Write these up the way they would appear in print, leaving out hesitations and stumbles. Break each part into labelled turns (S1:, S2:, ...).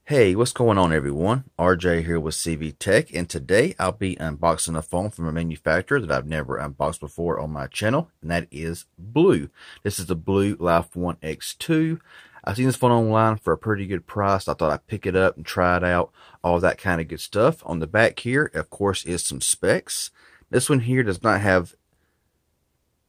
S1: Hey, what's going on everyone? RJ here with CV Tech, and today I'll be unboxing a phone from a manufacturer that I've never unboxed before on my channel, and that is Blue. This is the Blue Life 1 X2. I've seen this phone online for a pretty good price. I thought I'd pick it up and try it out, all that kind of good stuff. On the back here, of course, is some specs. This one here does not have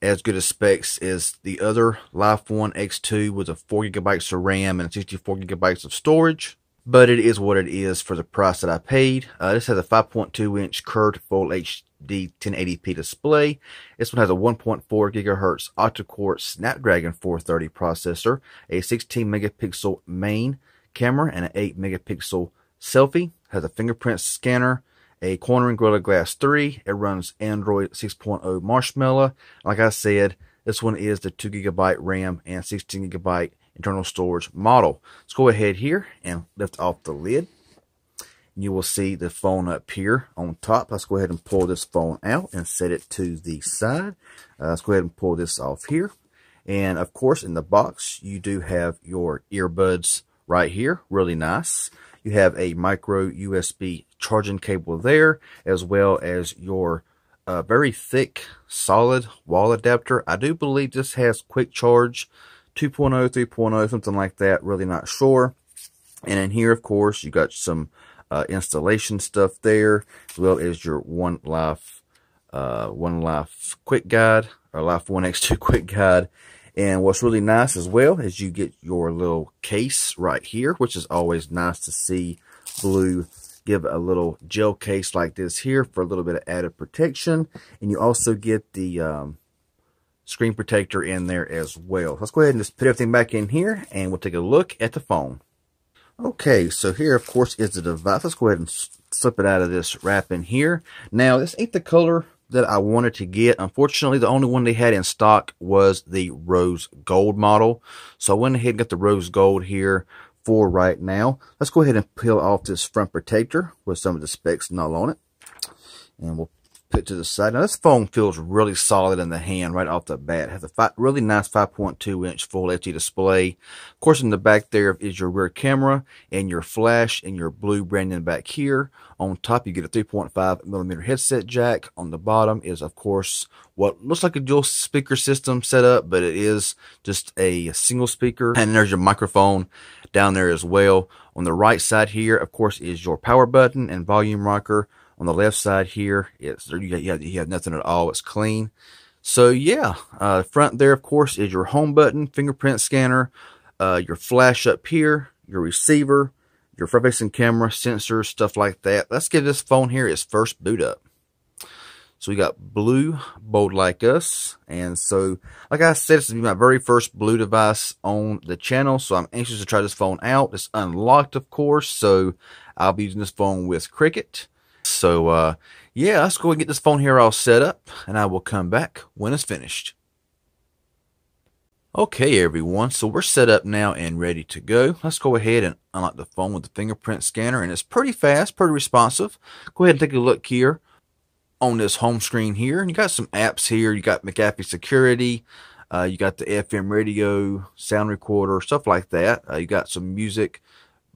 S1: as good as specs as the other Life 1 X2 with a 4 gigabytes of RAM and 64 gigabytes of storage. But it is what it is for the price that I paid. This has a 5.2-inch curved Full HD 1080p display. This one has a 1.4 gigahertz octa-core Snapdragon 430 processor, a 16 megapixel main camera, and an 8 megapixel selfie. Has a fingerprint scanner, a cornering Gorilla Glass 3. It runs Android 6.0 Marshmallow. Like I said, this one is the 2 gigabyte RAM and 16 gigabyte internal storage model. Let's go ahead here and lift off the lid. You will see the phone up here on top. Let's go ahead and pull this phone out and set it to the side. Let's go ahead and pull this off here. And of course, in the box, you do have your earbuds right here. Really nice. You have a micro USB charging cable there, as well as your very thick, solid wall adapter. I do believe this has quick charge 2.0, 3.0, something like that. Really not sure. And in here, of course, you got some installation stuff there, as well as your One Life quick guide, or Life 1 X2 quick guide. And what's really nice as well is you get your little case right here, which is always nice to see Blue give a little gel case like this here for a little bit of added protection. And you also get the screen protector in there as well. Let's go ahead and just put everything back in here and we'll take a look at the phone. Okay, so here of course is the device. Let's go ahead and slip it out of this wrap in here. Now this ain't the color that I wanted to get. Unfortunately, the only one they had in stock was the rose gold model. So I went ahead and got the rose gold here for right now. Let's go ahead and peel off this front protector with some of the specs not on it. And we'll put it to the side. Now this phone feels really solid in the hand right off the bat. It has a really nice 5.2-inch full HD display. Of course, in the back there is your rear camera and your flash and your Blue branding back here. On top, you get a 3.5mm headset jack. On the bottom is, of course, what looks like a dual speaker system setup, but it is just a single speaker. And there's your microphone down there as well. On the right side here, of course, is your power button and volume rocker. On the left side here, you have nothing at all. It's clean. So yeah, front there, of course, is your home button, fingerprint scanner, your flash up here, your receiver, your front-facing camera, sensors, stuff like that. Let's give this phone here its first boot up. So we got Blue, bold like us. And so, like I said, this will be my very first Blue device on the channel. So I'm anxious to try this phone out. It's unlocked, of course. So I'll be using this phone with Cricket. So, yeah, let's go and get this phone here all set up, and I will come back when it's finished. Okay, everyone, so we're set up now and ready to go. Let's go ahead and unlock the phone with the fingerprint scanner, and it's pretty fast, pretty responsive. Go ahead and take a look here on this home screen here, and you got some apps here. You got McAfee Security, you got the FM radio, sound recorder, stuff like that. You got some music,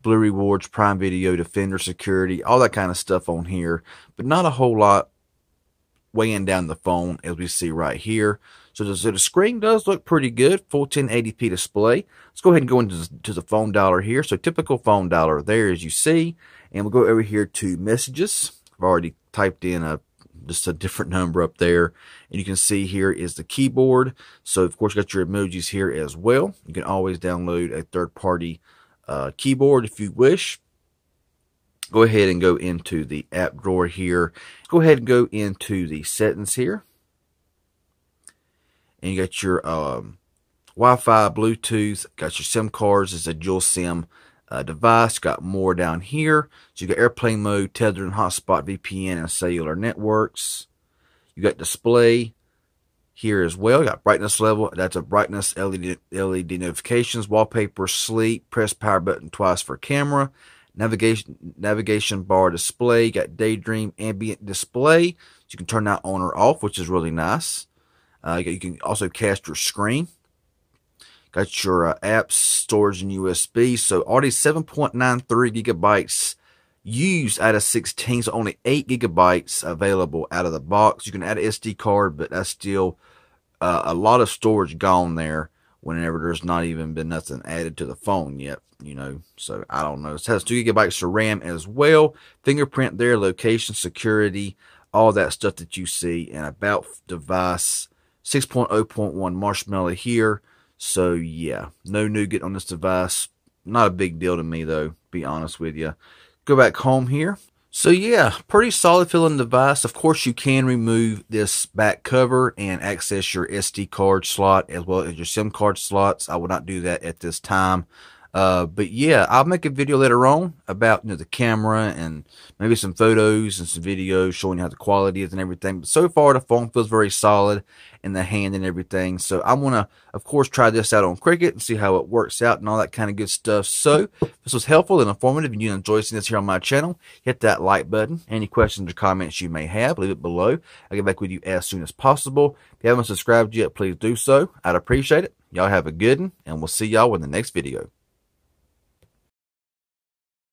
S1: Blue Rewards, Prime Video, Defender Security, all that kind of stuff on here, but not a whole lot weighing down the phone as we see right here. So the screen does look pretty good, full 1080p display. Let's go ahead and go into the phone dialer here. So typical phone dialer there, as you see, and we'll go over here to messages. I've already typed in just a different number up there, and you can see here is the keyboard. So of course you got your emojis here as well. You can always download a third-party keyboard if you wish. Go ahead and go into the app drawer here. Go ahead and go into the settings here. And you got your Wi-Fi, Bluetooth, got your SIM cards. It's a dual SIM device. Got more down here. So you got airplane mode, tethered and hotspot, VPN, and cellular networks. You got display here as well. You got brightness level. That's a brightness, LED notifications, wallpaper, sleep, press power button twice for camera, navigation bar display. You got daydream ambient display. So you can turn that on or off, which is really nice. You can also cast your screen. Got your apps, storage, and USB. So already 7.93 gigabytes used out of 16, so only 8 gigabytes available out of the box. You can add an SD card, but that's still a lot of storage gone there whenever there's not even been nothing added to the phone yet, you know. So I don't know. It has 2 gigabytes of RAM as well. Fingerprint there, location, security, all that stuff that you see. And about device 6.0.1 Marshmallow here. So yeah, no nougat on this device. Not a big deal to me though, be honest with you. Go back home here. So yeah, pretty solid feeling device. Of course, you can remove this back cover and access your SD card slot as well as your SIM card slots. I will not do that at this time. But yeah, I'll make a video later on about, you know, the camera and maybe some photos and some videos showing you how the quality is and everything. But so far, the phone feels very solid in the hand and everything. So I'm going to, of course, try this out on Cricket and see how it works out and all that kind of good stuff. So if this was helpful and informative and you enjoy seeing this here on my channel, hit that like button. Any questions or comments you may have, leave it below. I'll get back with you as soon as possible. If you haven't subscribed yet, please do so. I'd appreciate it. Y'all have a good one, and we'll see y'all in the next video.